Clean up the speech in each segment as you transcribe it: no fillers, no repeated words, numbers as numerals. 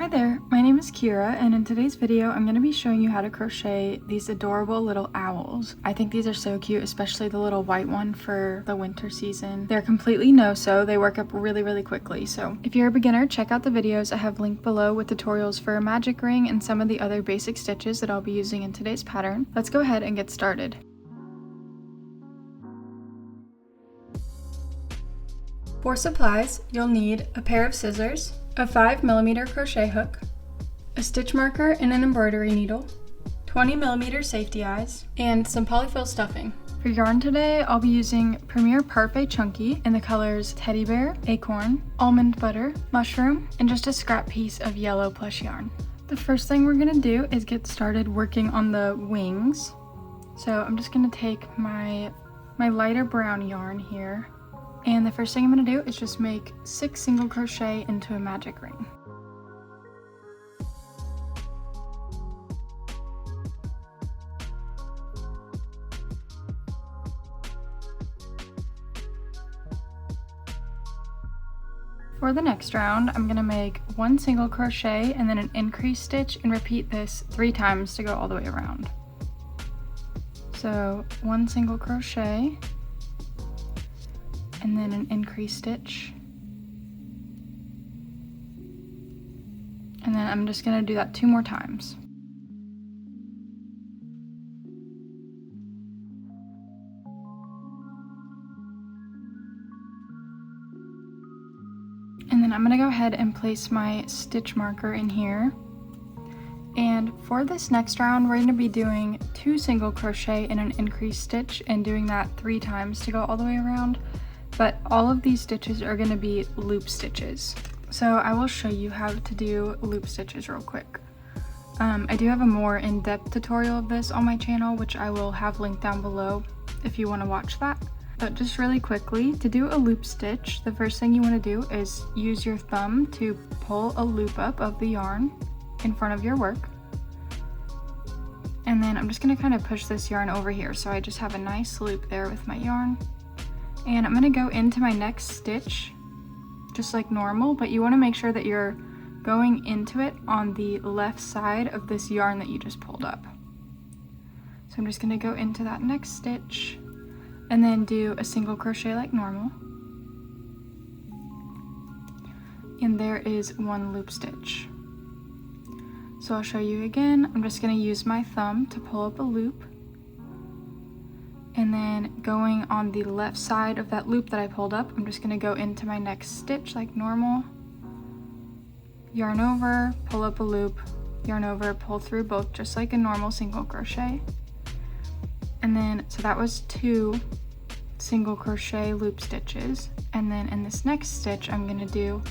Hi there, my name is Kira, and in today's video I'm going to be showing you how to crochet these adorable little owls. I think these are so cute, especially the little white one for the winter season. They're completely no-sew, they work up really quickly, so if you're a beginner, check out the videos I have linked below with tutorials for a magic ring and some of the other basic stitches that I'll be using in today's pattern. Let's go ahead and get started. For supplies, you'll need a pair of scissors, a 5mm crochet hook, a stitch marker and an embroidery needle, 20mm safety eyes, and some polyfill stuffing. For yarn today, I'll be using Premier Parfait Chunky in the colors Teddy Bear, Acorn, Almond Butter, Mushroom, and just a scrap piece of yellow plush yarn. The first thing we're going to do is get started working on the wings. So I'm just going to take my lighter brown yarn here. And the first thing I'm going to do is just make 6 single crochet into a magic ring. For the next round, I'm going to make 1 single crochet and then an increase stitch and repeat this 3 times to go all the way around. So 1 single crochet, and then an increase stitch, and then I'm just going to do that 2 more times. And then I'm going to go ahead and place my stitch marker in here. And for this next round, we're going to be doing 2 single crochet and an increase stitch and doing that 3 times to go all the way around. But all of these stitches are going to be loop stitches. So I will show you how to do loop stitches real quick. I do have a more in-depth tutorial of this on my channel, which I will have linked down below if you want to watch that. But just really quickly, to do a loop stitch, the first thing you want to do is use your thumb to pull a loop up of the yarn in front of your work. And then I'm just going to kind of push this yarn over here, so I just have a nice loop there with my yarn. And I'm going to go into my next stitch just like normal, but you want to make sure that you're going into it on the left side of this yarn that you just pulled up. So I'm just going to go into that next stitch and then do a single crochet like normal. And there is 1 loop stitch. So I'll show you again. I'm just going to use my thumb to pull up a loop. And then going on the left side of that loop that I pulled up, I'm just going to go into my next stitch like normal. Yarn over, pull up a loop, yarn over, pull through both just like a normal single crochet. And then, so that was 2 single crochet loop stitches. And then in this next stitch, I'm going to do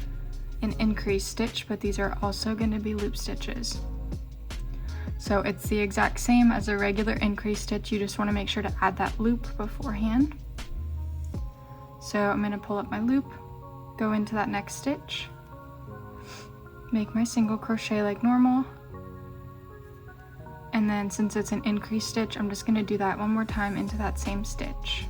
an increase stitch, but these are also going to be loop stitches. So it's the exact same as a regular increase stitch, you just want to make sure to add that loop beforehand. So I'm going to pull up my loop, go into that next stitch, make my single crochet like normal, and then since it's an increase stitch, I'm just going to do that 1 more time into that same stitch.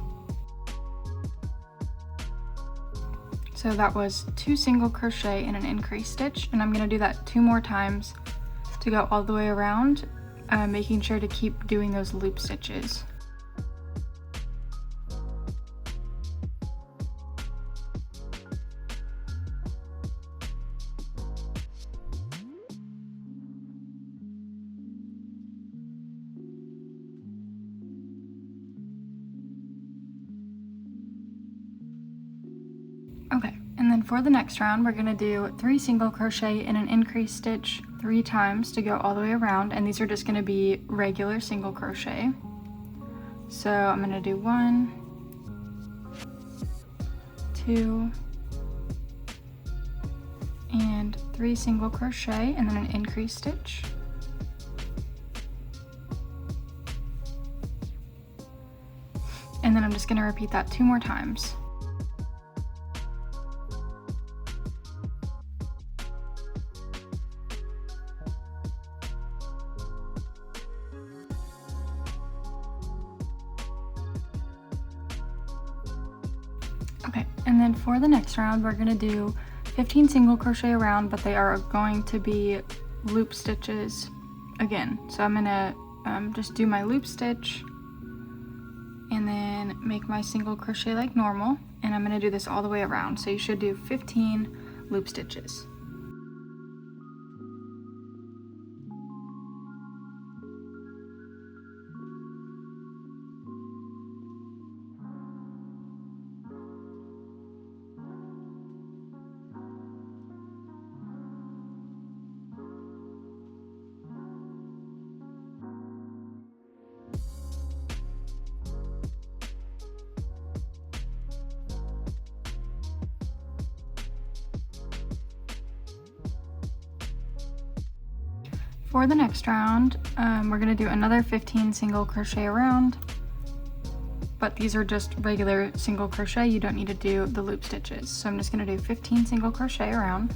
So that was 2 single crochet and an increase stitch, and I'm going to do that 2 more times to go all the way around, making sure to keep doing those loop stitches. Okay, and then for the next round, we're going to do 3 single crochet and an increase stitch 3 times to go all the way around, and these are just going to be regular single crochet. So I'm going to do 1, 2, and 3 single crochet and then an increase stitch. And then I'm just going to repeat that 2 more times. Okay, and then for the next round, we're going to do 15 single crochet around, but they are going to be loop stitches again. So I'm gonna just do my loop stitch and then make my single crochet like normal, and I'm gonna do this all the way around. So you should do 15 loop stitches. For the next round, we're gonna do another 15 single crochet around, but these are just regular single crochet. You don't need to do the loop stitches. So I'm just gonna do 15 single crochet around.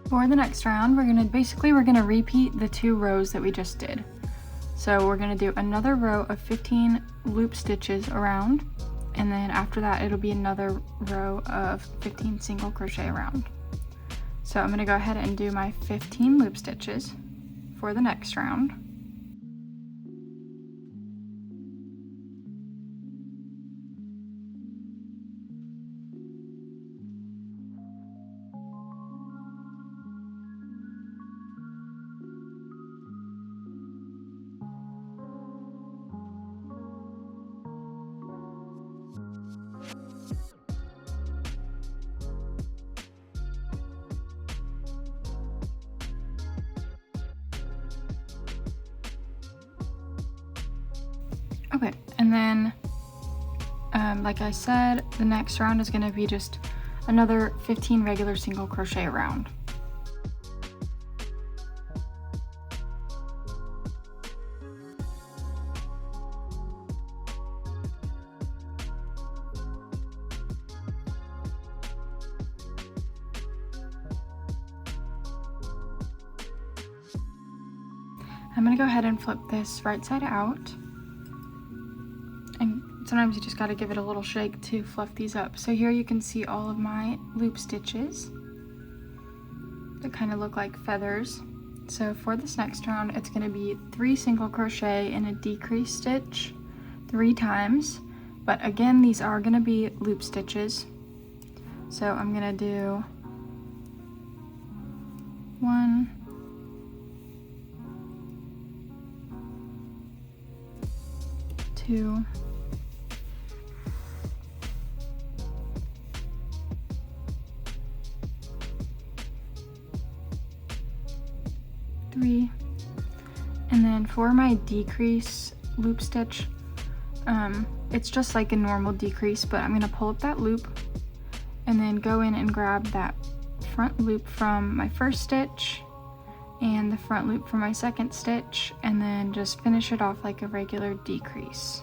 For the next round, we're gonna repeat the 2 rows that we just did. So we're gonna do another row of 15 loop stitches around, and then after that it'll be another row of 15 single crochet around. So I'm gonna go ahead and do my 15 loop stitches for the next round. Okay, and then like I said, the next round is going to be just another 15 regular single crochet around. I'm going to go ahead and flip this right side out. And sometimes you just got to give it a little shake to fluff these up. So here you can see all of my loop stitches that kind of look like feathers. So for this next round, it's going to be 3 single crochet in a decrease stitch 3 times. But again, these are going to be loop stitches. So I'm going to do 1, 2, 3, and then for my decrease loop stitch, it's just like a normal decrease, but I'm gonna pull up that loop and then go in and grab that front loop from my first stitch and the front loop from my second stitch, and then just finish it off like a regular decrease.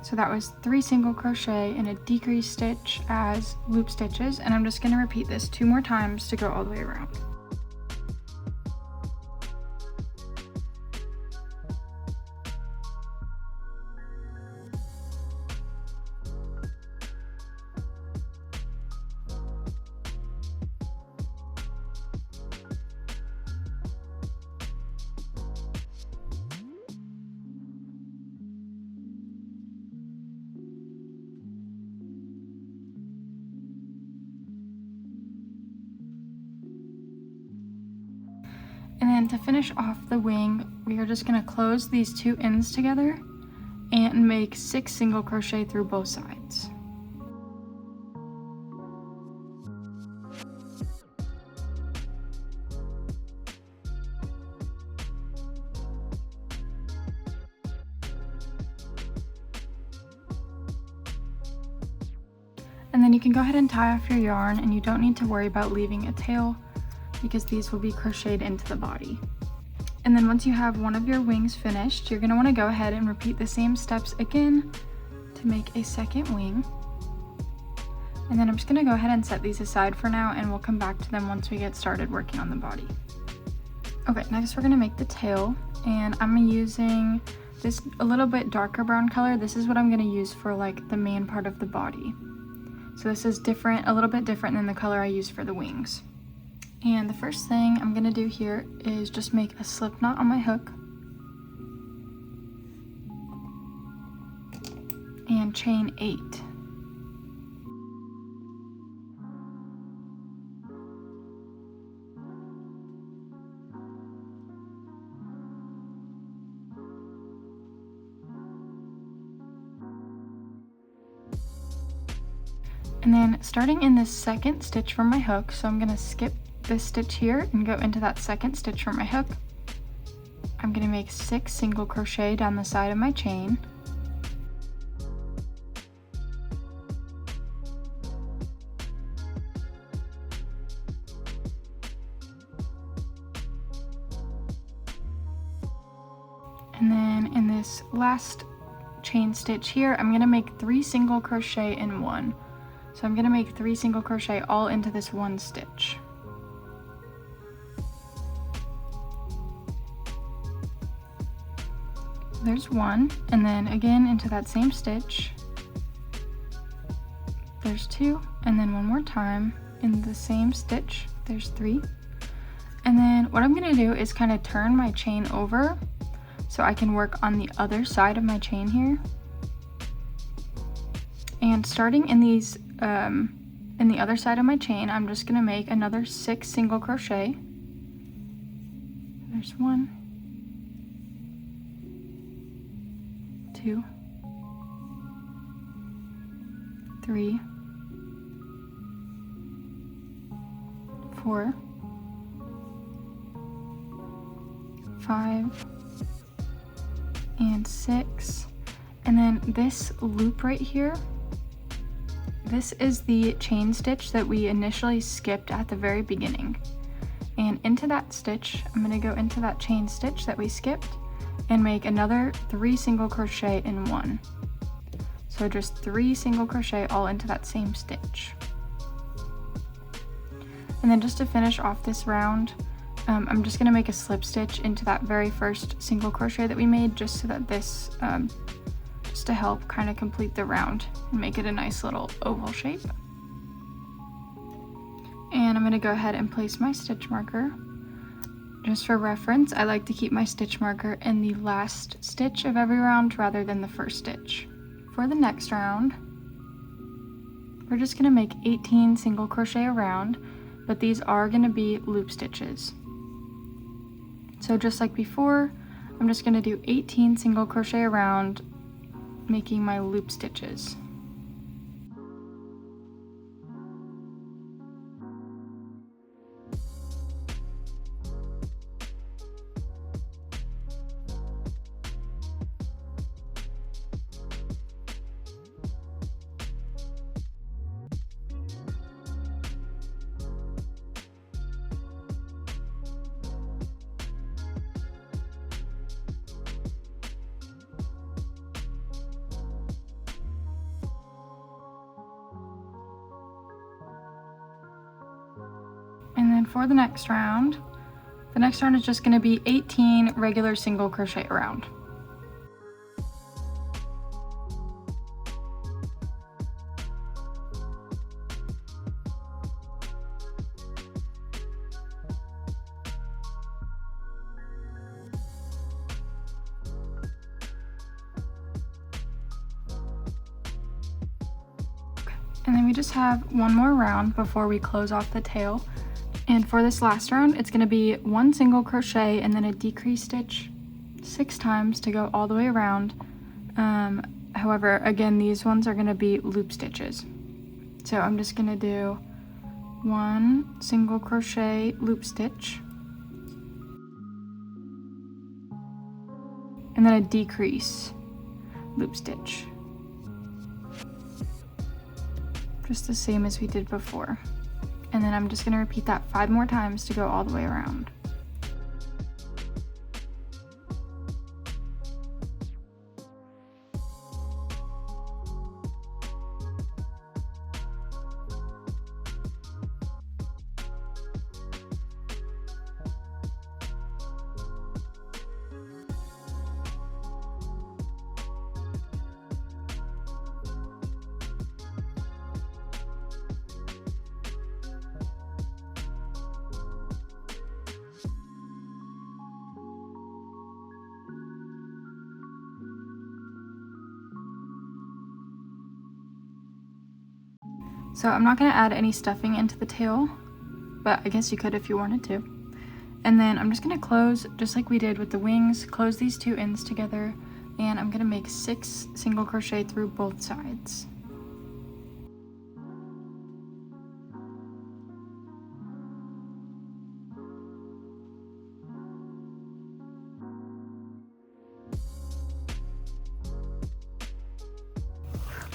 So that was 3 single crochet in a decrease stitch as loop stitches, and I'm just going to repeat this 2 more times to go all the way around. And then to finish off the wing, we are just going to close these 2 ends together and make 6 single crochet through both sides. And then you can go ahead and tie off your yarn, and you don't need to worry about leaving a tail because these will be crocheted into the body. And then once you have one of your wings finished, you're gonna wanna go ahead and repeat the same steps again to make a second wing. And then I'm just gonna go ahead and set these aside for now, and we'll come back to them once we get started working on the body. Okay, next we're gonna make the tail, and I'm using this a little bit darker brown color. This is what I'm gonna use for like the main part of the body. So this is different, a little bit different than the color I use for the wings. And the first thing I'm gonna do here is just make a slip knot on my hook and chain 8. And then starting in this second stitch from my hook, so I'm gonna skip this stitch here and go into that second stitch from my hook. I'm gonna make 6 single crochet down the side of my chain. And then in this last chain stitch here, I'm gonna make 3 single crochet in one. So I'm gonna make 3 single crochet all into this one stitch. There's 1, and then again into that same stitch. There's 2, and then one more time in the same stitch. There's 3. And then what I'm gonna do is kind of turn my chain over so I can work on the other side of my chain here. And starting in these, in the other side of my chain, I'm just gonna make another 6 single crochet. There's 1, 2, 3, 4, 5, and 6. And then this loop right here, this is the chain stitch that we initially skipped at the very beginning. And into that stitch, I'm gonna go into that chain stitch that we skipped and make another 3 single crochet in one. So just 3 single crochet all into that same stitch. And then just to finish off this round, I'm just gonna make a slip stitch into that very first single crochet that we made, just so that this, just to help kind of complete the round and make it a nice little oval shape. And I'm gonna go ahead and place my stitch marker. Just for reference, I like to keep my stitch marker in the last stitch of every round rather than the first stitch. For the next round, we're just gonna make 18 single crochet around, but these are gonna be loop stitches. So just like before, I'm just gonna do 18 single crochet around, making my loop stitches. And then for the next round is just going to be 18 regular single crochet around. And then we just have one more round before we close off the tail. And for this last round, it's going to be 1 single crochet and then a decrease stitch 6 times to go all the way around. However, again, these ones are going to be loop stitches. So I'm just going to do 1 single crochet loop stitch and then a decrease loop stitch. Just the same as we did before. And then I'm just going to repeat that 5 more times to go all the way around. So I'm not going to add any stuffing into the tail, but I guess you could if you wanted to. And then I'm just going to close, just like we did with the wings, close these two ends together, and I'm going to make 6 single crochet through both sides.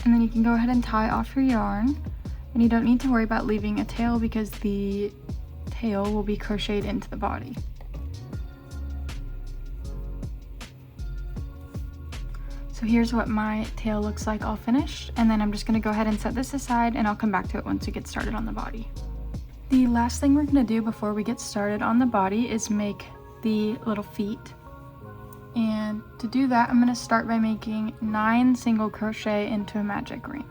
And then you can go ahead and tie off your yarn, and you don't need to worry about leaving a tail because the tail will be crocheted into the body. So here's what my tail looks like all finished, and then I'm just going to go ahead and set this aside, and I'll come back to it once we get started on the body. The last thing we're going to do before we get started on the body is make the little feet. And to do that, I'm going to start by making 9 single crochet into a magic ring.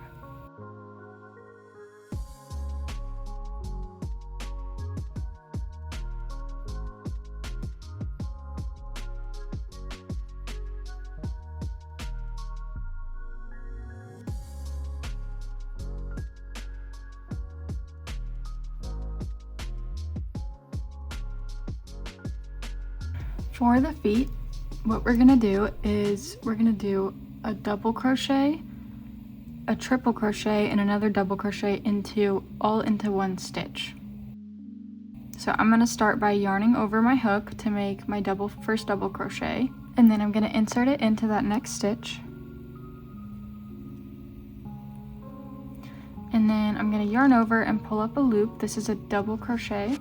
For the feet, what we're gonna do is we're gonna do a double crochet, a triple crochet, and another double crochet all into one stitch. So I'm gonna start by yarning over my hook to make my first double crochet, and then I'm gonna insert it into that next stitch. And then I'm gonna yarn over and pull up a loop. This is a double crochet.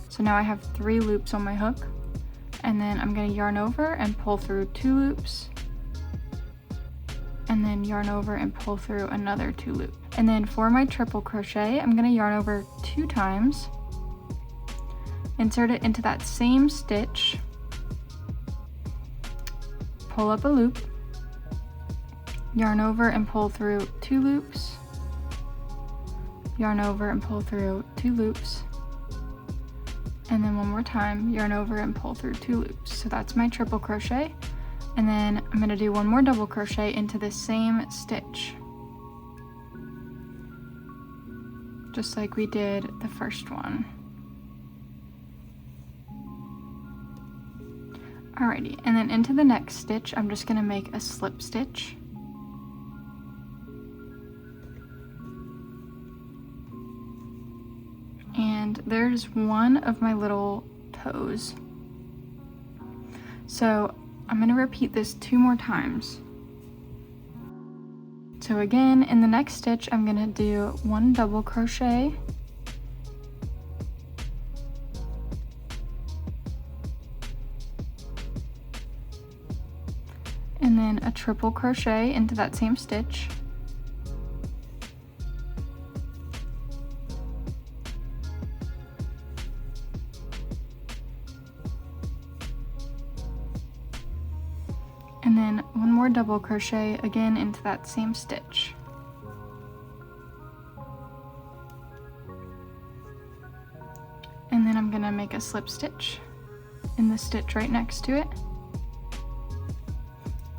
So now I have 3 loops on my hook. And then I'm going to yarn over and pull through 2 loops, and then yarn over and pull through another 2 loops. And then for my triple crochet, I'm going to yarn over 2 times, insert it into that same stitch, pull up a loop, yarn over and pull through 2 loops, yarn over and pull through 2 loops, and then one more time, yarn over and pull through 2 loops. So that's my triple crochet. And then I'm going to do one more double crochet into the same stitch, just like we did the first one. Alrighty, and then into the next stitch, I'm just going to make a slip stitch. And there's one of my little toes. So I'm going to repeat this 2 more times. So again, in the next stitch, I'm going to do 1 double crochet, and then a triple crochet into that same stitch. And then one more double crochet again into that same stitch. And then I'm gonna make a slip stitch in the stitch right next to it.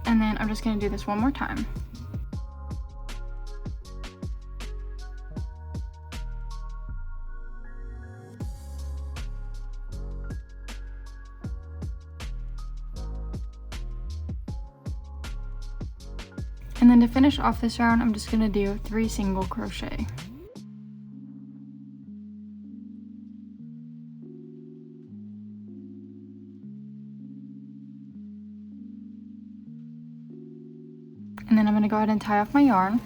And then I'm just gonna do this one more time. And then to finish off this round, I'm just gonna do 3 single crochet. And then I'm gonna go ahead and tie off my yarn.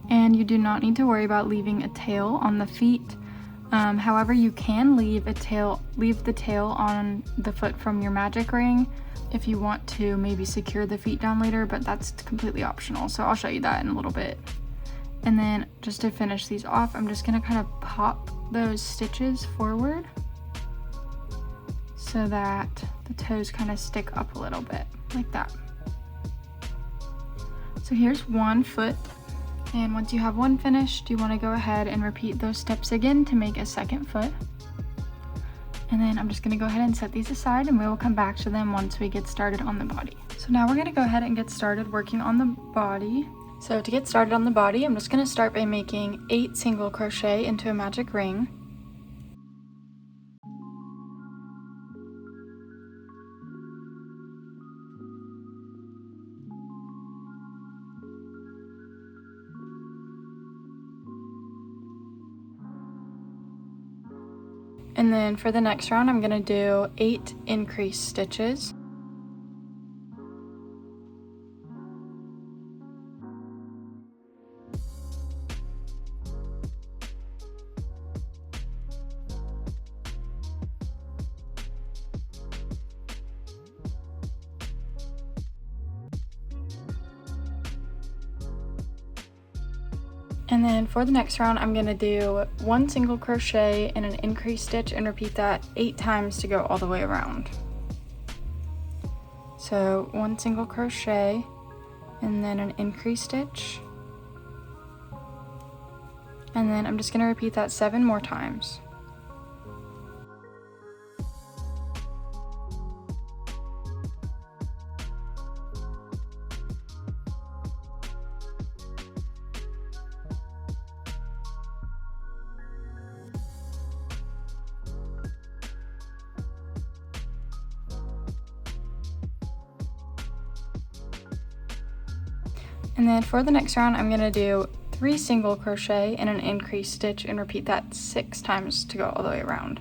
And you do not need to worry about leaving a tail on the feet. However, you can leave the tail on the foot from your magic ring if you want to maybe secure the feet down later, but that's completely optional. So I'll show you that in a little bit. And then just to finish these off, I'm just gonna kind of pop those stitches forward so that the toes kind of stick up a little bit, like that. So here's one foot. And once you have one finished, you want to go ahead and repeat those steps again to make a second foot. And then I'm just gonna go ahead and set these aside, and we will come back to them once we get started on the body. So now we're gonna go ahead and get started working on the body. So to get started on the body, I'm just gonna start by making 8 single crochet into a magic ring. And then for the next round, I'm gonna do 8 increased stitches. And then for the next round, I'm gonna do 1 single crochet and an increased stitch and repeat that 8 times to go all the way around. So 1 single crochet and then an increased stitch. And then I'm just gonna repeat that 7 more times. And then for the next round, I'm gonna do 3 single crochet and an increased stitch and repeat that 6 times to go all the way around.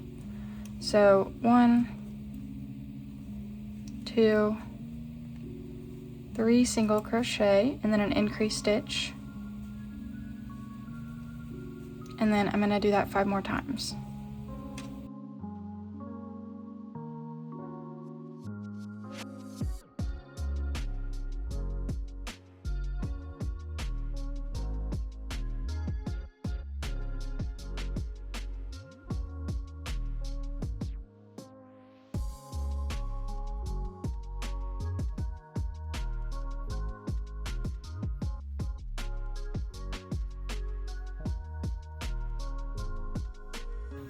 So 1, 2, 3 single crochet and then an increased stitch. And then I'm gonna do that 5 more times.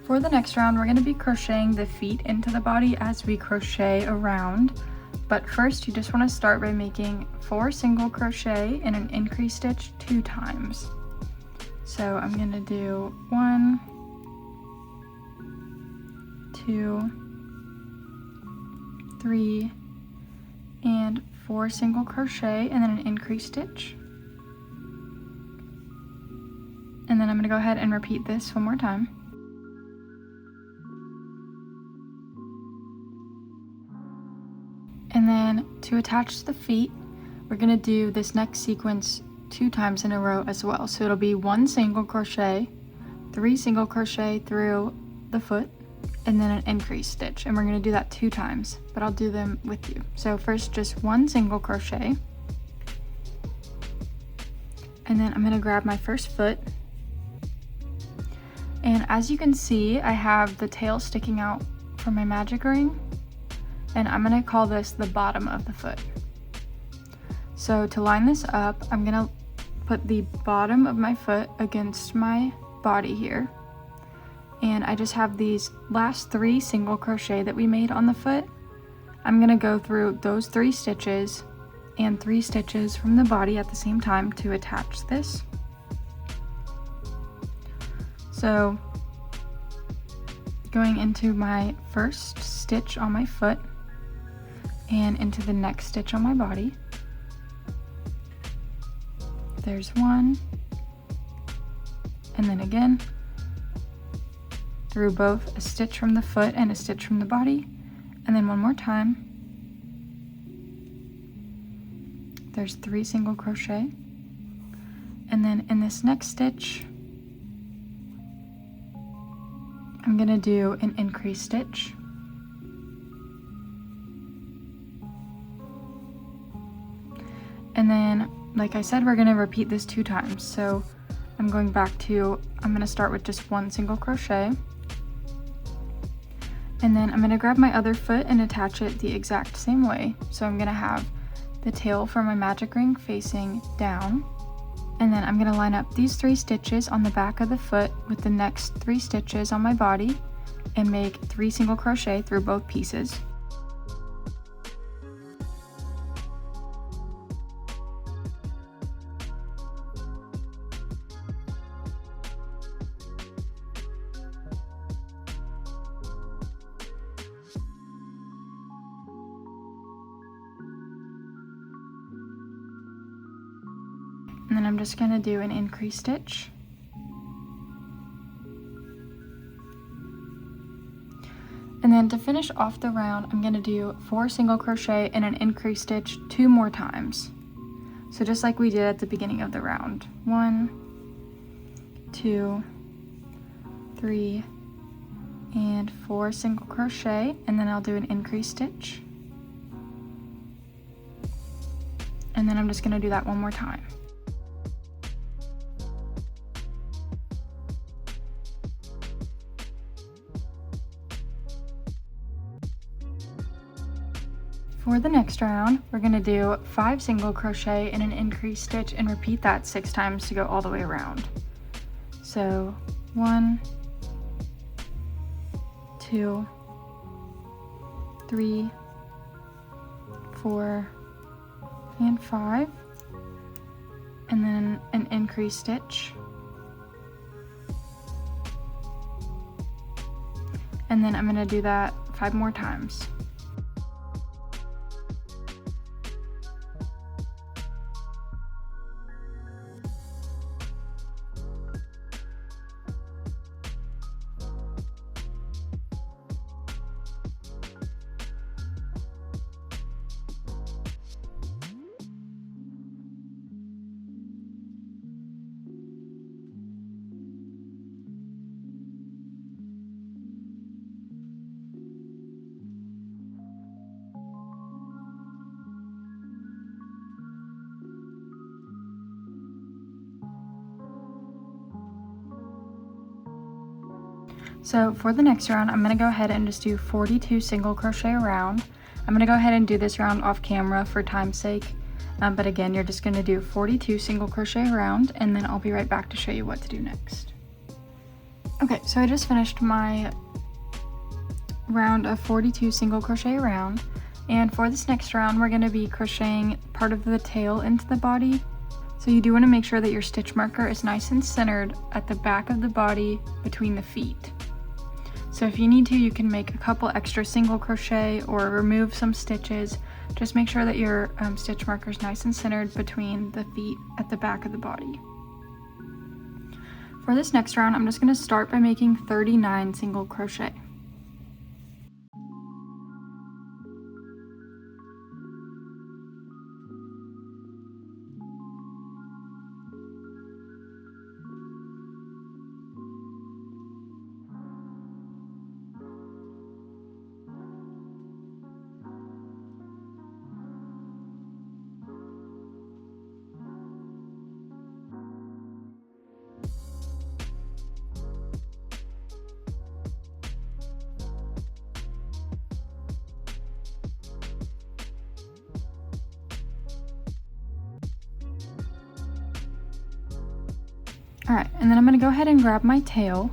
For the next round, we're going to be crocheting the feet into the body as we crochet around. But first, you just want to start by making 4 single crochet and an increased stitch 2 times. So I'm going to do 1, 2, 3, and 4 single crochet and then an increased stitch. And then I'm going to go ahead and repeat this one more time. And then to attach the feet, we're gonna do this next sequence 2 times in a row as well. So it'll be 1 single crochet, 3 single crochet through the foot, and then an increased stitch. And we're gonna do that 2 times, but I'll do them with you. So first, just 1 single crochet. And then I'm gonna grab my first foot. And as you can see, I have the tail sticking out from my magic ring. And I'm gonna call this the bottom of the foot. So to line this up, I'm gonna put the bottom of my foot against my body here. And I just have these last 3 single crochet that we made on the foot. I'm gonna go through those 3 stitches and 3 stitches from the body at the same time to attach this. So going into my first stitch on my foot, and into the next stitch on my body. There's 1, and then again through both a stitch from the foot and a stitch from the body, and then 1 more time. There's 3 single crochet, and then in this next stitch I'm gonna do an increased stitch. And then, like I said, we're gonna repeat this 2 times. So I'm going back to, I'm gonna start with just 1 single crochet. And then I'm gonna grab my other foot and attach it the exact same way. So I'm gonna have the tail for my magic ring facing down. And then I'm gonna line up these 3 stitches on the back of the foot with the next 3 stitches on my body and make 3 single crochet through both pieces. And then I'm just going to do an increase stitch. And then to finish off the round, I'm going to do 4 single crochet and an increase stitch 2 more times. So just like we did at the beginning of the round. 1, 2, 3, and 4 single crochet, and then I'll do an increase stitch. And then I'm just going to do that one more time. For the next round, we're going to do 5 single crochet and an increase stitch and repeat that 6 times to go all the way around. So 1, 2, 3, 4, and 5, and then an increase stitch, and then I'm going to do that 5 more times. So for the next round, I'm going to go ahead and just do 42 single crochet around. I'm going to go ahead and do this round off camera for time's sake, but again, you're just going to do 42 single crochet around, and then I'll be right back to show you what to do next. Okay, so I just finished my round of 42 single crochet around, and for this next round, we're going to be crocheting part of the tail into the body. So you do want to make sure that your stitch marker is nice and centered at the back of the body between the feet. So if you need to, you can make a couple extra single crochet or remove some stitches. Just make sure that your stitch marker is nice and centered between the feet at the back of the body. For this next round, I'm just going to start by making 39 single crochet. Alright, and then I'm going to go ahead and grab my tail,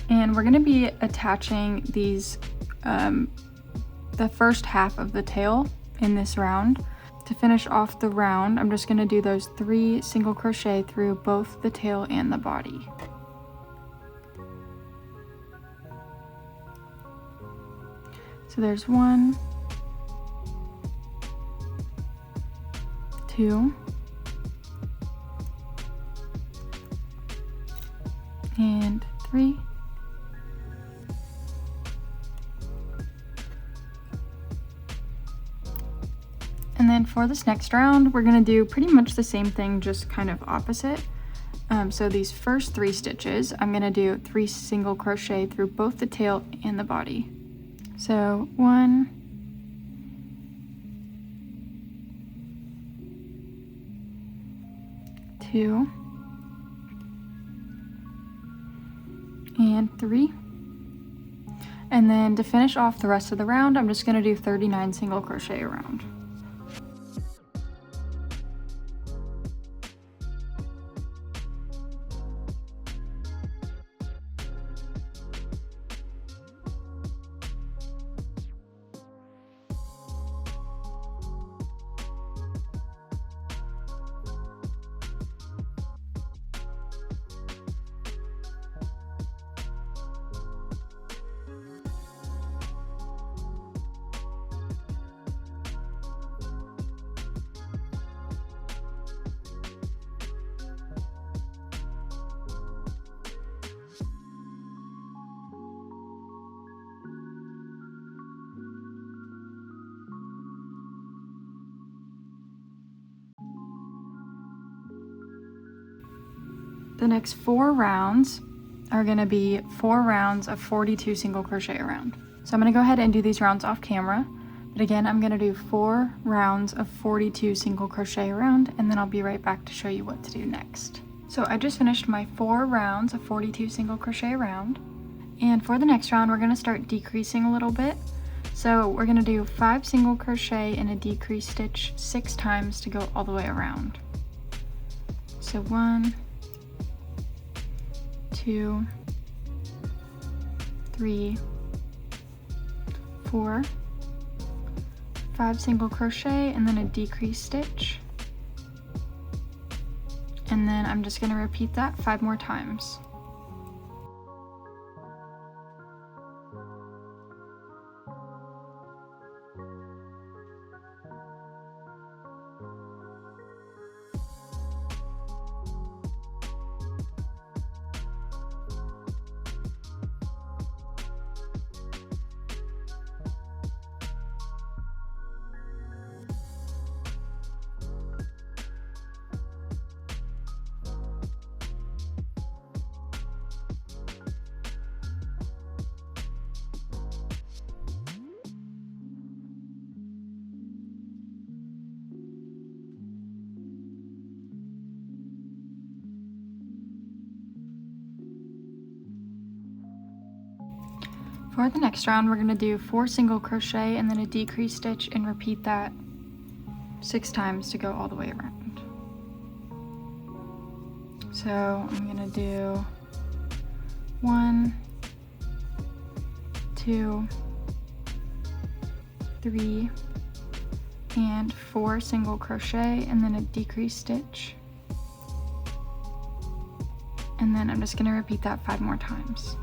and we're going to be attaching these, the first half of the tail in this round. To finish off the round, I'm just going to do those 3 single crochet through both the tail and the body. So there's 1, 2, and 3, and then for this next round, we're going to do pretty much the same thing, just kind of opposite. So these first 3 stitches, I'm going to do 3 single crochet through both the tail and the body. So 1, 2, and 3, and then to finish off the rest of the round, I'm just going to do 39 single crochet around. The next 4 rounds are going to be 4 rounds of 42 single crochet around. So I'm going to go ahead and do these rounds off camera, but again I'm going to do 4 rounds of 42 single crochet around, and then I'll be right back to show you what to do next. So I just finished my 4 rounds of 42 single crochet around, and for the next round we're going to start decreasing a little bit. So we're going to do 5 single crochet in a decrease stitch 6 times to go all the way around. So 1, 2, 3, 4, 5 single crochet and then a decrease stitch. And then I'm just going to repeat that 5 more times. For the next round, we're going to do 4 single crochet and then a decrease stitch and repeat that 6 times to go all the way around. So I'm going to do 1, 2, 3, and 4 single crochet and then a decrease stitch. And then I'm just going to repeat that 5 more times.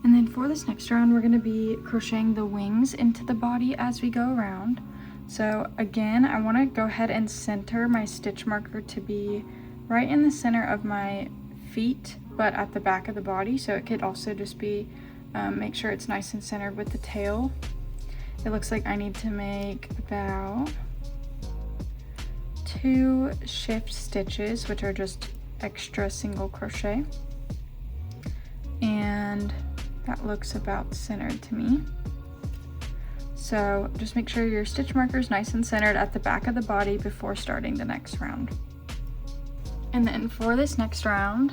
And then for this next round, we're going to be crocheting the wings into the body as we go around. So again, I want to go ahead and center my stitch marker to be right in the center of my feet, but at the back of the body. So it could also just be, make sure it's nice and centered with the tail. It looks like I need to make about 2 shift stitches, which are just extra single crochet. And that looks about centered to me. So just make sure your stitch marker is nice and centered at the back of the body before starting the next round. And then for this next round,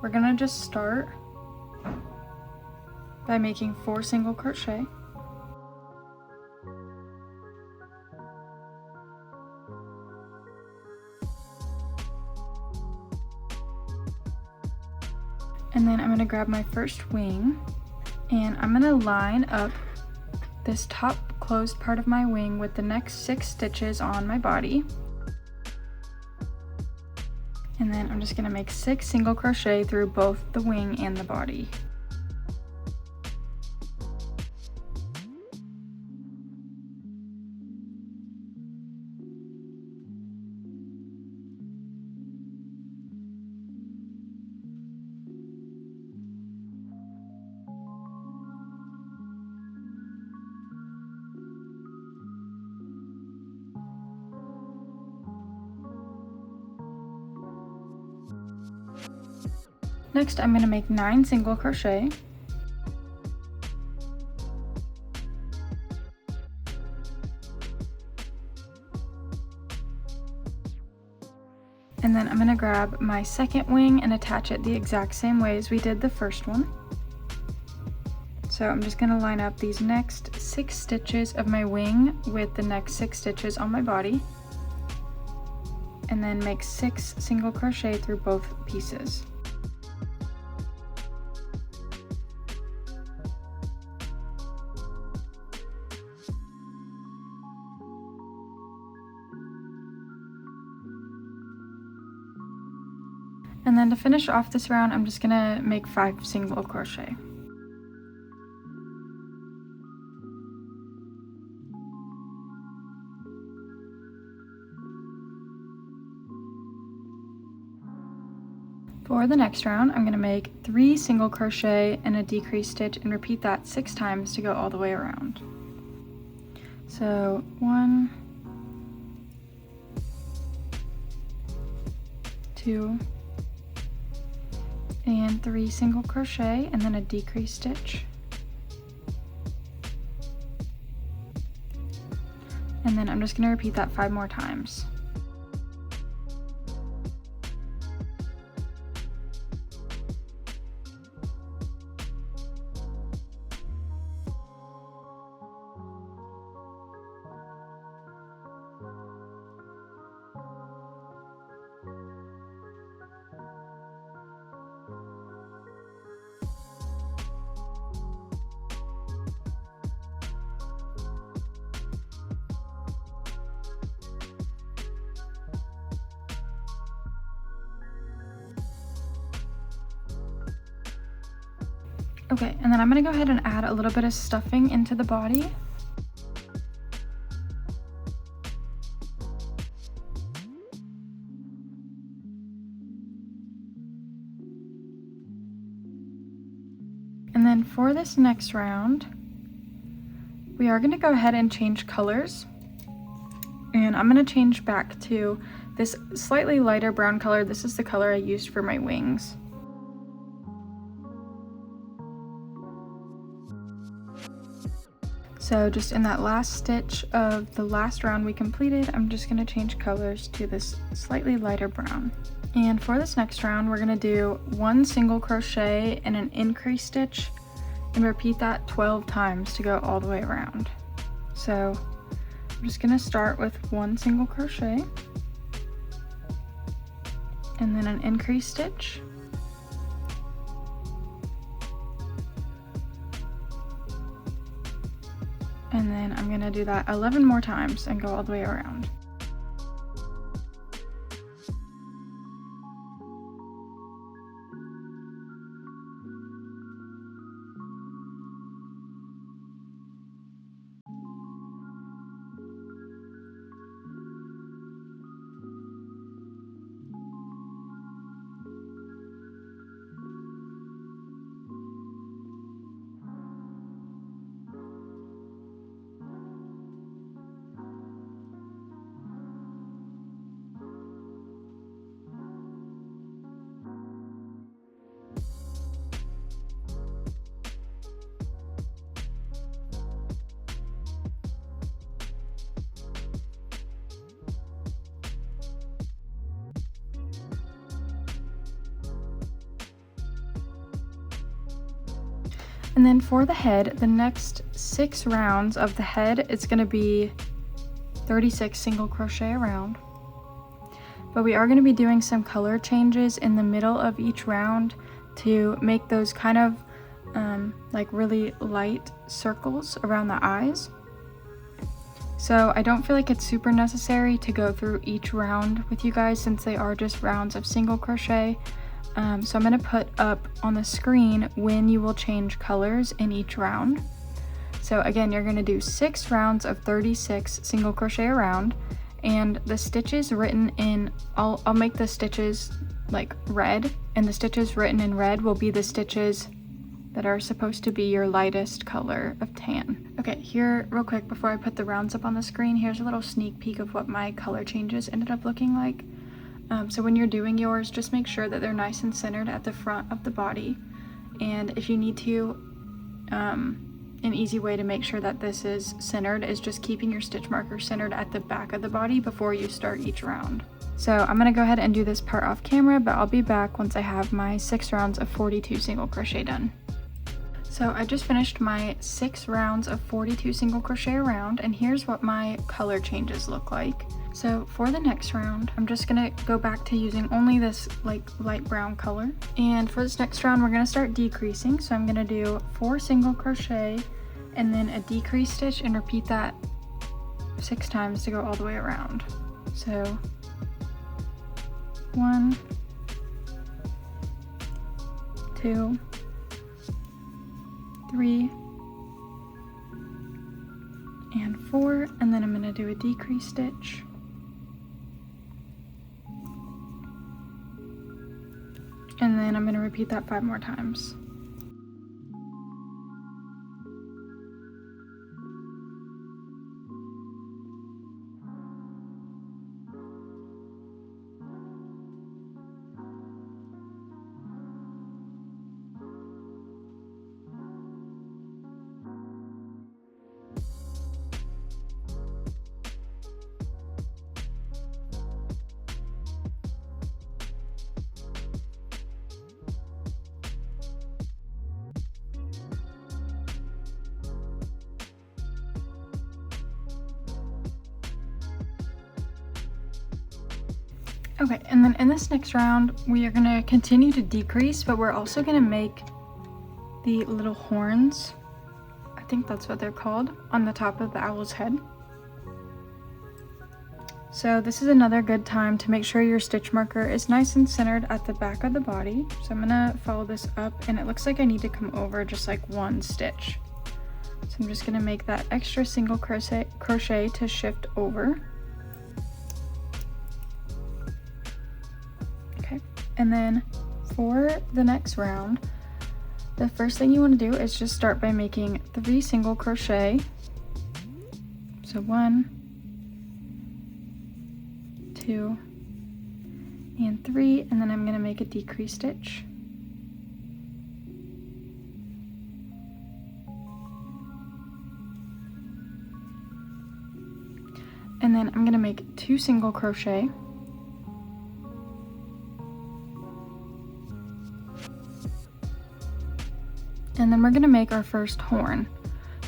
we're gonna just start by making 4 single crochet. And then I'm gonna grab my first wing and I'm gonna line up this top closed part of my wing with the next 6 stitches on my body. And then I'm just gonna make 6 single crochet through both the wing and the body. Next, I'm going to make 9 single crochet. And then I'm going to grab my second wing and attach it the exact same way as we did the first one. So I'm just going to line up these next 6 stitches of my wing with the next 6 stitches on my body. And then make 6 single crochet through both pieces. And then to finish off this round, I'm just gonna make 5 single crochet. For the next round, I'm gonna make 3 single crochet and a decrease stitch and repeat that 6 times to go all the way around. So 1, 2, and 3 single crochet and then a decrease stitch. And then I'm just gonna repeat that 5 more times. Okay, and then I'm gonna go ahead and add a little bit of stuffing into the body. And then for this next round, we are gonna go ahead and change colors. And I'm gonna change back to this slightly lighter brown color. This is the color I used for my wings. So just in that last stitch of the last round we completed, I'm just gonna change colors to this slightly lighter brown. And for this next round, we're gonna do 1 single crochet and an increase stitch and repeat that 12 times to go all the way around. So I'm just gonna start with 1 single crochet and then an increase stitch. And then I'm gonna do that 11 more times and go all the way around. And then for the head, the next 6 rounds of the head, it's gonna be 36 single crochet around. But we are gonna be doing some color changes in the middle of each round to make those kind of like really light circles around the eyes. So I don't feel like it's super necessary to go through each round with you guys since they are just rounds of single crochet. So I'm going to put up on the screen when you will change colors in each round. So again, you're going to do 6 rounds of 36 single crochet around, and the stitches written in, I'll make the stitches like red, and the stitches written in red will be the stitches that are supposed to be your lightest color of tan. Okay, here real quick before I put the rounds up on the screen, here's a little sneak peek of what my color changes ended up looking like. So when you're doing yours, just make sure that they're nice and centered at the front of the body. And if you need to, an easy way to make sure that this is centered is just keeping your stitch marker centered at the back of the body before you start each round. So I'm gonna go ahead and do this part off camera, but I'll be back once I have my 6 rounds of 42 single crochet done. So I just finished my 6 rounds of 42 single crochet around, and here's what my color changes look like. So for the next round, I'm just gonna go back to using only this like light brown color. And for this next round, we're gonna start decreasing. So I'm gonna do 4 single crochet and then a decrease stitch and repeat that 6 times to go all the way around. So 1, 2, 3, and 4, and then I'm going to do a decrease stitch. And then I'm going to repeat that 5 more times. Okay, and then in this next round, we are going to continue to decrease, but we're also going to make the little horns, I think that's what they're called, on the top of the owl's head. So this is another good time to make sure your stitch marker is nice and centered at the back of the body. So I'm going to follow this up, and it looks like I need to come over just like 1 stitch. So I'm just going to make that extra single crochet to shift over. And then for the next round, the first thing you want to do is just start by making 3 single crochet. So 1, 2, and 3, and then I'm going to make a decrease stitch. And then I'm going to make 2 single crochet. And then we're going to make our first horn.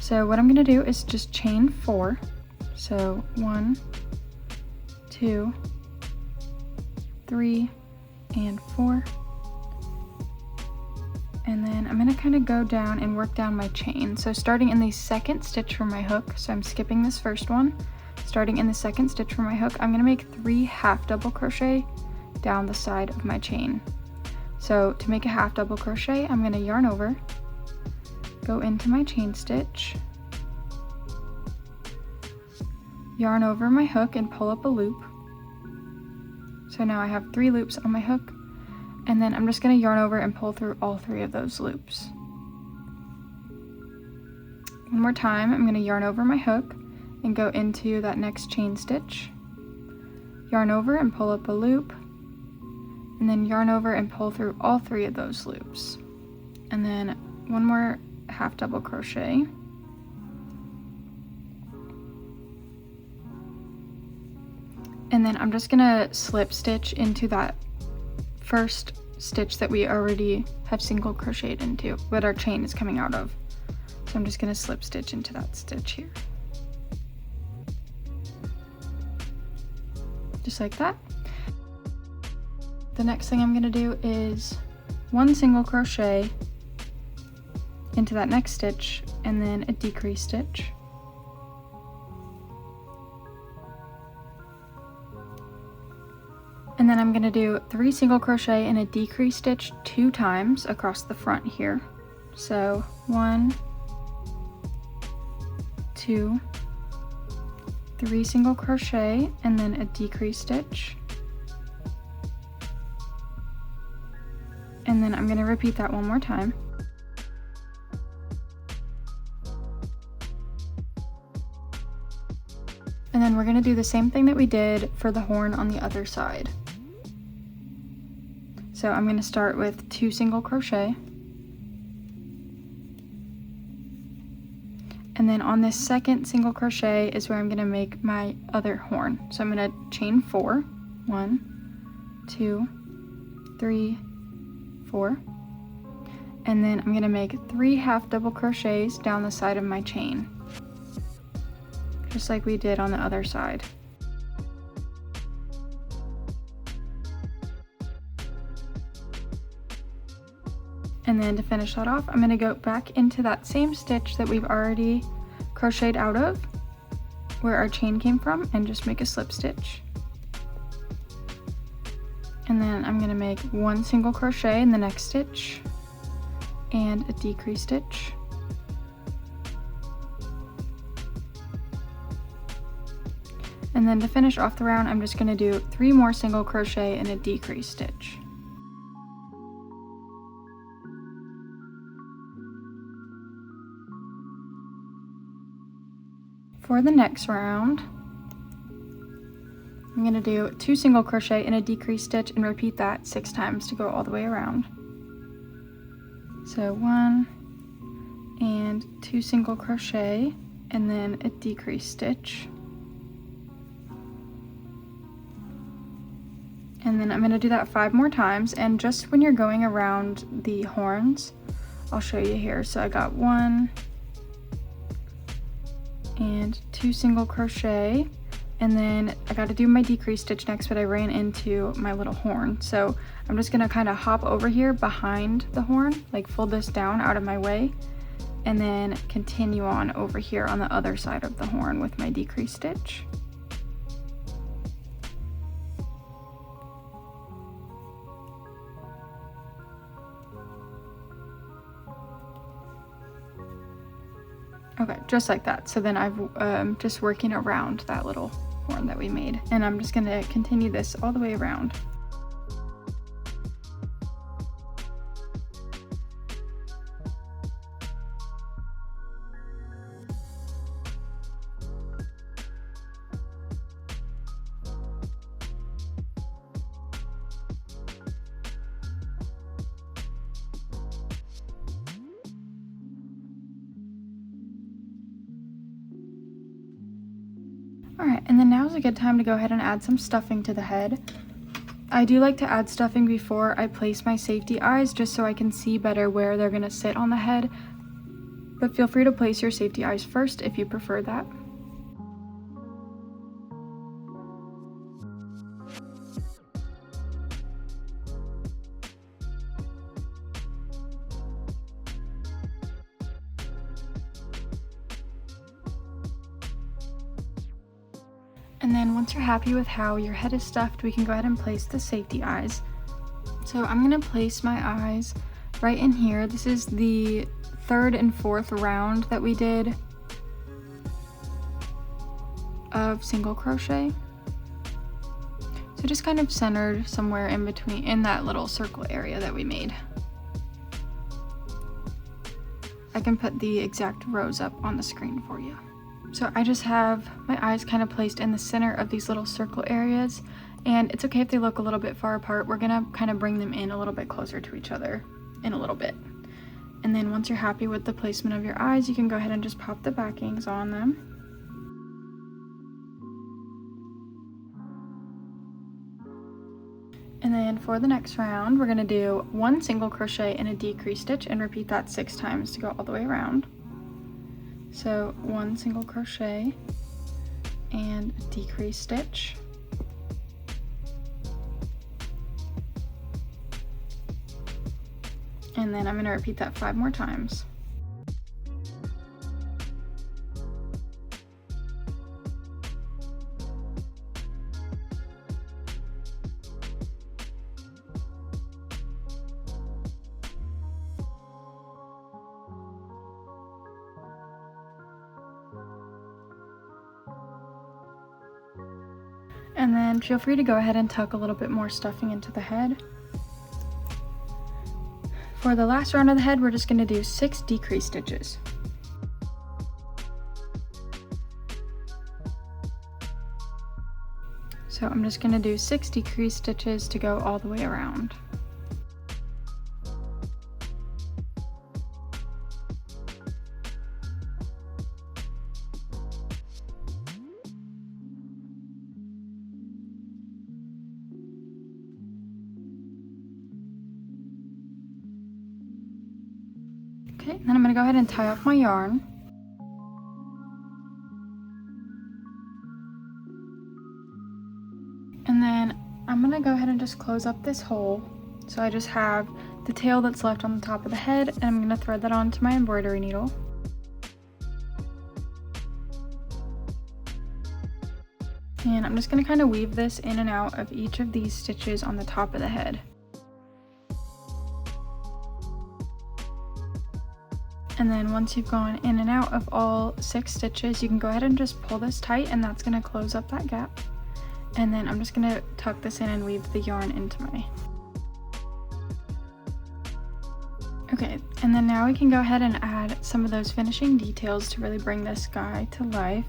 So what I'm going to do is just chain 4. So 1, 2, 3, and 4. And then I'm going to kind of go down and work down my chain. So starting in the second stitch from my hook, so I'm skipping this first one. Starting in the second stitch from my hook, I'm going to make 3 half double crochet down the side of my chain. So to make a half double crochet, I'm going to yarn over, go into my chain stitch, yarn over my hook and pull up a loop. So now I have 3 loops on my hook, and then I'm just going to yarn over and pull through all 3 of those loops. One more time, I'm going to yarn over my hook and go into that next chain stitch, yarn over and pull up a loop, and then yarn over and pull through all 3 of those loops. And then one more half double crochet, and then I'm just gonna slip stitch into that first stitch that we already have single crocheted into, but our chain is coming out of. So I'm just gonna slip stitch into that stitch here, just like that. The next thing I'm gonna do is 1 single crochet into that next stitch, and then a decrease stitch. And then I'm going to do 3 single crochet and a decrease stitch 2 times across the front here. So 1, 2, 3 single crochet, and then a decrease stitch. And then I'm going to repeat that one more time. And then we're going to do the same thing that we did for the horn on the other side. So I'm going to start with 2 single crochet. And then on this second single crochet is where I'm going to make my other horn. So I'm going to chain 4. 1, 2, 3, 4. And then I'm going to make 3 half double crochets down the side of my chain, just like we did on the other side. And then to finish that off, I'm going to go back into that same stitch that we've already crocheted out of, where our chain came from, and just make a slip stitch. And then I'm going to make 1 single crochet in the next stitch, and a decrease stitch. And then to finish off the round, I'm just going to do 3 more single crochet and a decrease stitch. For the next round, I'm going to do 2 single crochet and a decrease stitch and repeat that 6 times to go all the way around. So 1 and 2 single crochet and then a decrease stitch. And then I'm going to do that 5 more times, and just when you're going around the horns, I'll show you here. So I got 1 and 2 single crochet, and then I got to do my decrease stitch next, but I ran into my little horn. So I'm just going to kind of hop over here behind the horn, like fold this down out of my way, and then continue on over here on the other side of the horn with my decrease stitch. Okay, just like that. So then I've just working around that little horn that we made, and I'm just going to continue this all the way around. Alright, and then now's a good time to go ahead and add some stuffing to the head. I do like to add stuffing before I place my safety eyes, just so I can see better where they're going to sit on the head, but feel free to place your safety eyes first if you prefer that. And then once you're happy with how your head is stuffed, we can go ahead and place the safety eyes. So I'm going to place my eyes right in here. This is the 3rd and 4th round that we did of single crochet. So just kind of centered somewhere in between, in that little circle area that we made. I can put the exact rows up on the screen for you. So I just have my eyes kind of placed in the center of these little circle areas, and it's okay if they look a little bit far apart. We're gonna kind of bring them in a little bit closer to each other in a little bit. And then once you're happy with the placement of your eyes, you can go ahead and just pop the backings on them. And then for the next round, we're gonna do 1 single crochet and a decrease stitch and repeat that 6 times to go all the way around. So 1 single crochet and a decrease stitch. And then I'm going to repeat that 5 more times. And then feel free to go ahead and tuck a little bit more stuffing into the head. For the last round of the head, we're just going to do 6 decrease stitches. So I'm just going to do 6 decrease stitches to go all the way around. Okay, then I'm going to go ahead and tie off my yarn. And then I'm going to go ahead and just close up this hole. So I just have the tail that's left on the top of the head, and I'm going to thread that onto my embroidery needle. And I'm just going to kind of weave this in and out of each of these stitches on the top of the head. And then once you've gone in and out of all 6 stitches, you can go ahead and just pull this tight, and that's going to close up that gap. And then I'm just going to tuck this in and weave the yarn into my... Okay, and then now we can go ahead and add some of those finishing details to really bring this guy to life.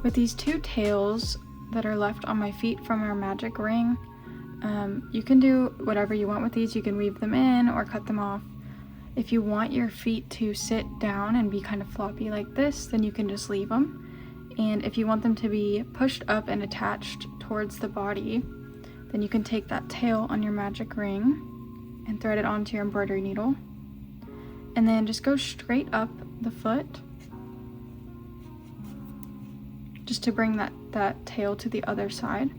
With these 2 tails that are left on my feet from our magic ring, you can do whatever you want with these. You can weave them in or cut them off. If you want your feet to sit down and be kind of floppy like this, then you can just leave them. And if you want them to be pushed up and attached towards the body, then you can take that tail on your magic ring and thread it onto your embroidery needle. And then just go straight up the foot, just to bring that tail to the other side.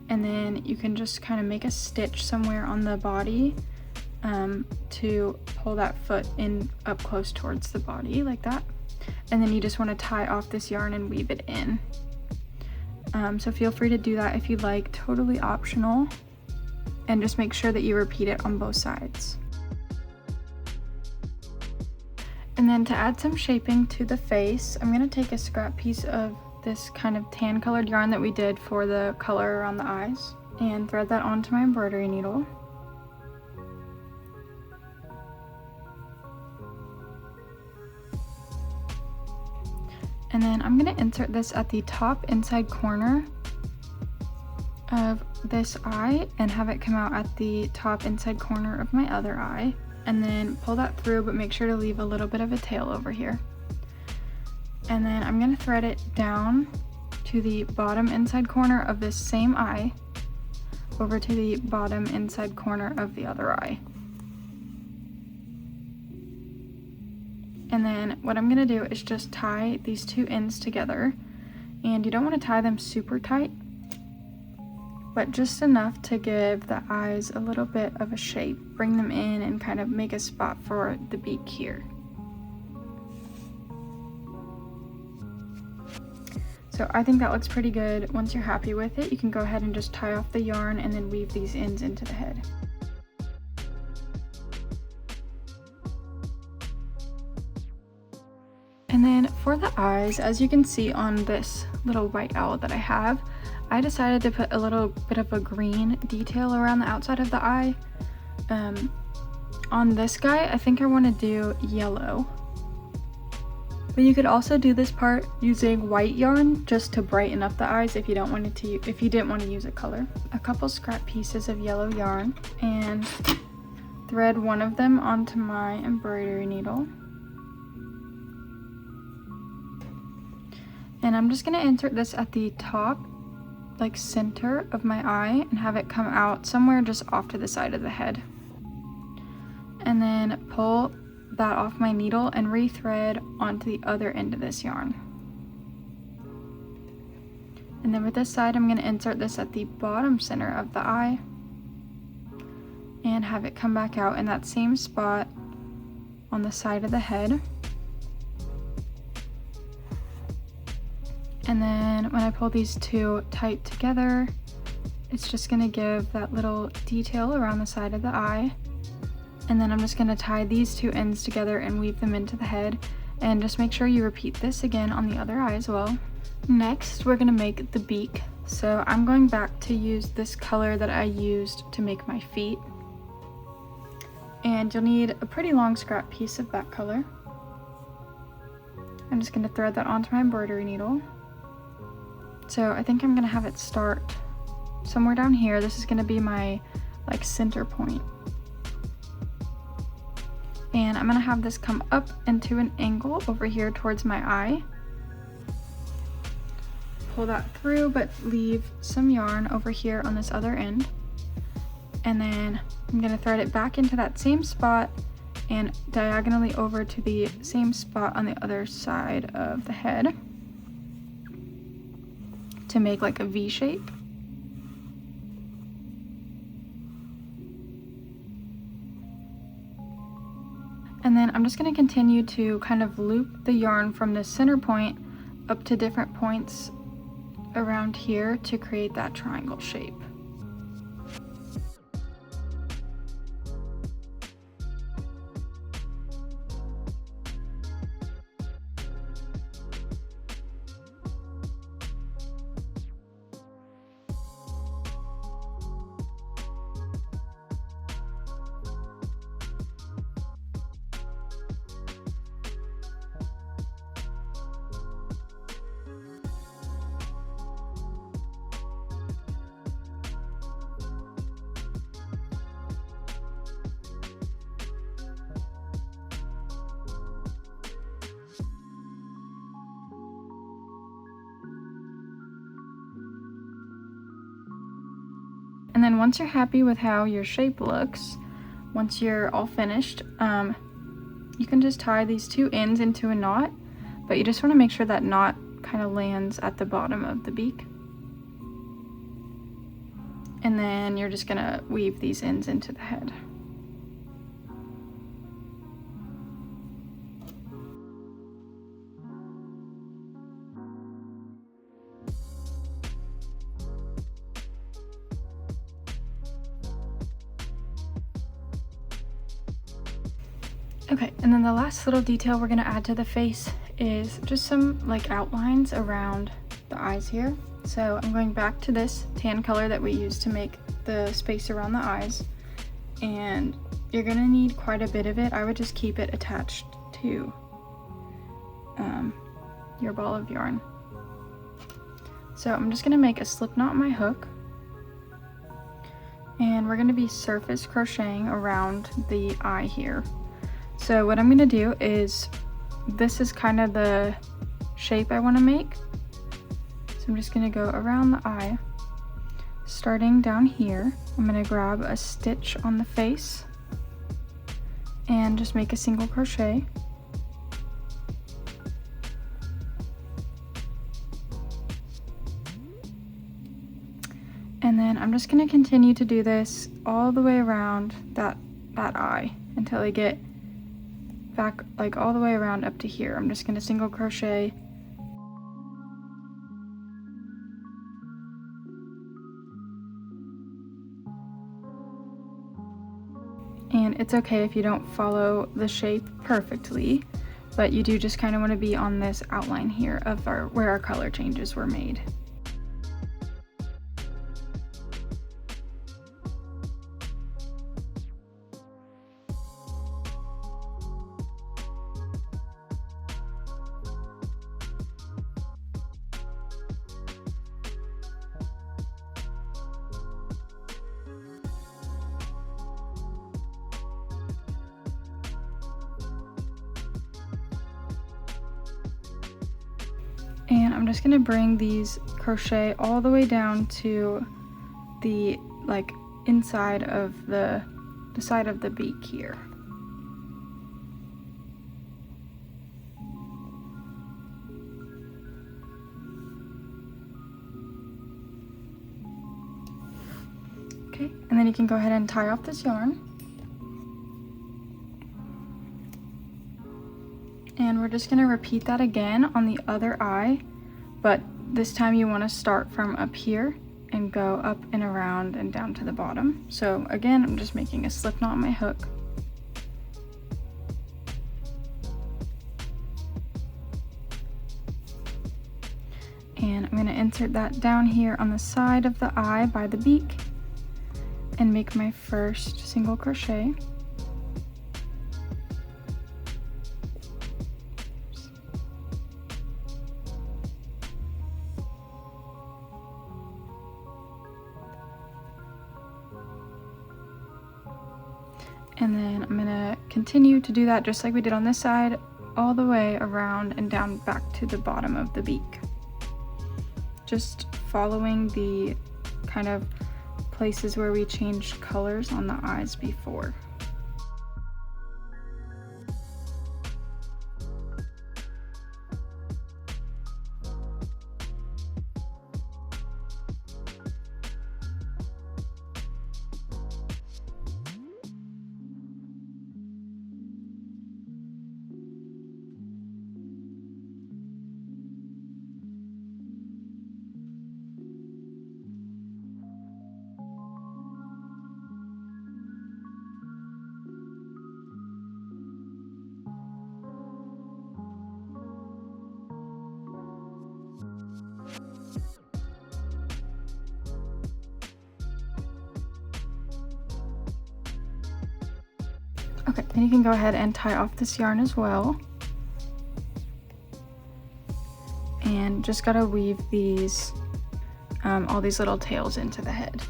And then you can just kind of make a stitch somewhere on the body to pull that foot in up close towards the body like that. And then you just want to tie off this yarn and weave it in. So feel free to do that if you'd like, totally optional. And just make sure that you repeat it on both sides. And then to add some shaping to the face, I'm going to take a scrap piece of this kind of tan colored yarn that we did for the color around the eyes and thread that onto my embroidery needle. And then I'm going to insert this at the top inside corner of this eye and have it come out at the top inside corner of my other eye. And then pull that through, but make sure to leave a little bit of a tail over here. And then I'm going to thread it down to the bottom inside corner of this same eye over to the bottom inside corner of the other eye. And then what I'm going to do is just tie these 2 ends together, and you don't want to tie them super tight, but just enough to give the eyes a little bit of a shape, bring them in and kind of make a spot for the beak here. So I think that looks pretty good. Once you're happy with it, you can go ahead and just tie off the yarn and then weave these ends into the head. And then for the eyes, as you can see on this little white owl that I have, I decided to put a little bit of a green detail around the outside of the eye. On this guy, I think I want to do yellow. But you could also do this part using white yarn just to brighten up the eyes if you didn't want to use a color. A couple scrap pieces of yellow yarn and thread one of them onto my embroidery needle. And I'm just going to insert this at the top, like center of my eye, and have it come out somewhere just off to the side of the head. And then pull that off my needle and rethread onto the other end of this yarn. And then with this side, I'm going to insert this at the bottom center of the eye and have it come back out in that same spot on the side of the head. And then when I pull these 2 tight together, it's just going to give that little detail around the side of the eye. And then I'm just going to tie these 2 ends together and weave them into the head. And just make sure you repeat this again on the other eye as well. Next, we're going to make the beak. So I'm going back to use this color that I used to make my feet. And you'll need a pretty long scrap piece of that color. I'm just going to thread that onto my embroidery needle. So I think I'm going to have it start somewhere down here. This is going to be my like center point. And I'm going to have this come up into an angle over here towards my eye. Pull that through, but leave some yarn over here on this other end. And then I'm going to thread it back into that same spot and diagonally over to the same spot on the other side of the head to make like a V shape. And then I'm just going to continue to kind of loop the yarn from the center point up to different points around here to create that triangle shape. And then once you're happy with how your shape looks, once you're all finished, you can just tie these two ends into a knot, but you just want to make sure that knot kind of lands at the bottom of the beak. And then you're just gonna weave these ends into the head. Okay, and then the last little detail we're gonna add to the face is just some like outlines around the eyes here. So I'm going back to this tan color that we used to make the space around the eyes, and you're gonna need quite a bit of it. I would just keep it attached to your ball of yarn. So I'm just gonna make a slip knot in my hook, and we're gonna be surface crocheting around the eye here. So what I'm gonna do is, this is kind of the shape I want to make. So I'm just gonna go around the eye, starting down here. I'm gonna grab a stitch on the face and just make a single crochet. And then I'm just gonna continue to do this all the way around that eye until I get back like all the way around up to here. I'm just going to single crochet and it's okay if you don't follow the shape perfectly, but you do just kind of want to be on this outline here of where our color changes were made. And I'm just gonna bring these crochet all the way down to the like inside of the side of the beak here. Okay, and then you can go ahead and tie off this yarn. And we're just gonna repeat that again on the other eye, but this time you wanna start from up here and go up and around and down to the bottom. So again, I'm just making a slip knot on my hook. And I'm gonna insert that down here on the side of the eye by the beak and make my first single crochet. And then I'm gonna continue to do that just like we did on this side, all the way around and down back to the bottom of the beak. Just following the kind of places where we changed colors on the eyes before. Okay, then you can go ahead and tie off this yarn as well. And just gotta weave these, all these little tails into the head.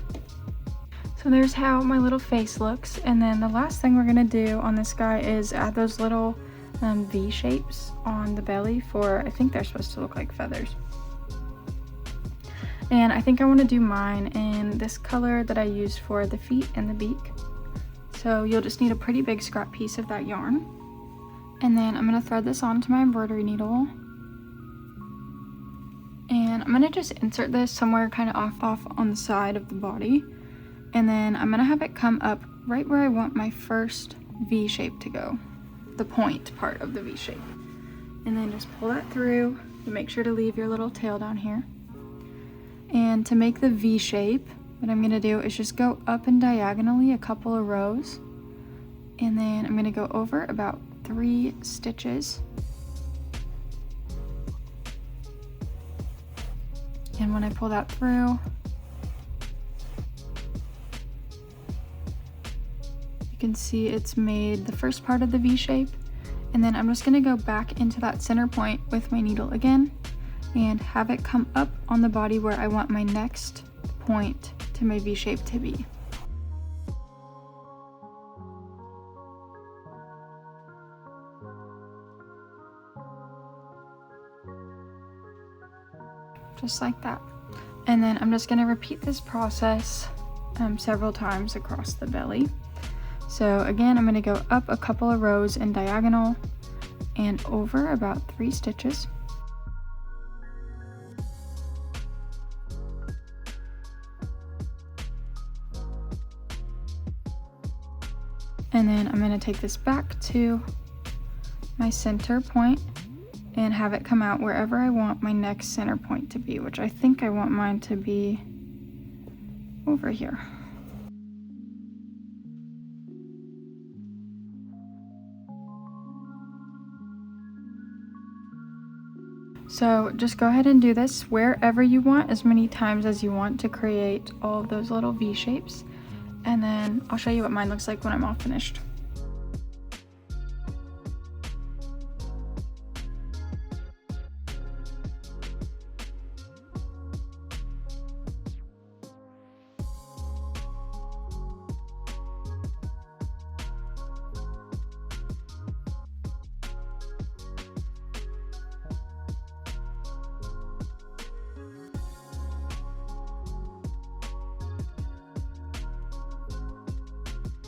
So there's how my little face looks. And then the last thing we're gonna do on this guy is add those little V shapes on the belly for, I think they're supposed to look like feathers. And I think I want to do mine in this color that I used for the feet and the beak. So you'll just need a pretty big scrap piece of that yarn. And then I'm going to thread this onto my embroidery needle. And I'm going to just insert this somewhere kind of off on the side of the body. And then I'm going to have it come up right where I want my first V shape to go. The point part of the V shape. And then just pull that through. And make sure to leave your little tail down here. And to make the V shape, what I'm going to do is just go up and diagonally a couple of rows. And then I'm going to go over about 3 stitches. And when I pull that through, you can see it's made the first part of the V shape. And then I'm just going to go back into that center point with my needle again and have it come up on the body where I want my next point to my V shape to be. Just like that. And then I'm just going to repeat this process several times across the belly. So again, I'm going to go up a couple of rows in diagonal and over about 3 stitches. And then I'm going to take this back to my center point and have it come out wherever I want my next center point to be, which I think I want mine to be over here. So just go ahead and do this wherever you want, as many times as you want, to create all of those little V shapes. And then I'll show you what mine looks like when I'm all finished.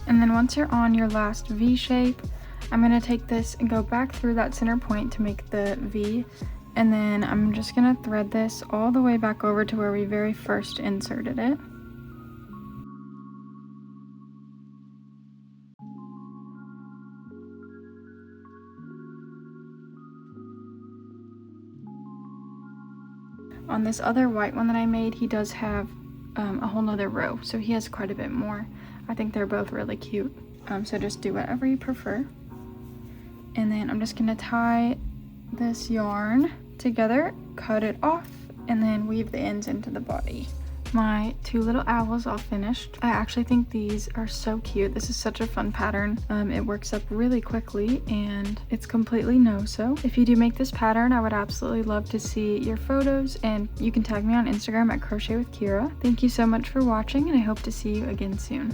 And then once you're on your last V shape, I'm going to take this and go back through that center point to make the V. And then I'm just going to thread this all the way back over to where we very first inserted it. On this other white one that I made, he does have a whole nother row, so he has quite a bit more. I think they're both really cute, so just do whatever you prefer. And then I'm just going to tie this yarn together, cut it off, and then weave the ends into the body. My 2 little owls all finished. I actually think these are so cute. This is such a fun pattern. It works up really quickly and it's completely no-sew. If you do make this pattern, I would absolutely love to see your photos, and you can tag me on Instagram at Crochet with Kira. Thank you so much for watching, and I hope to see you again soon.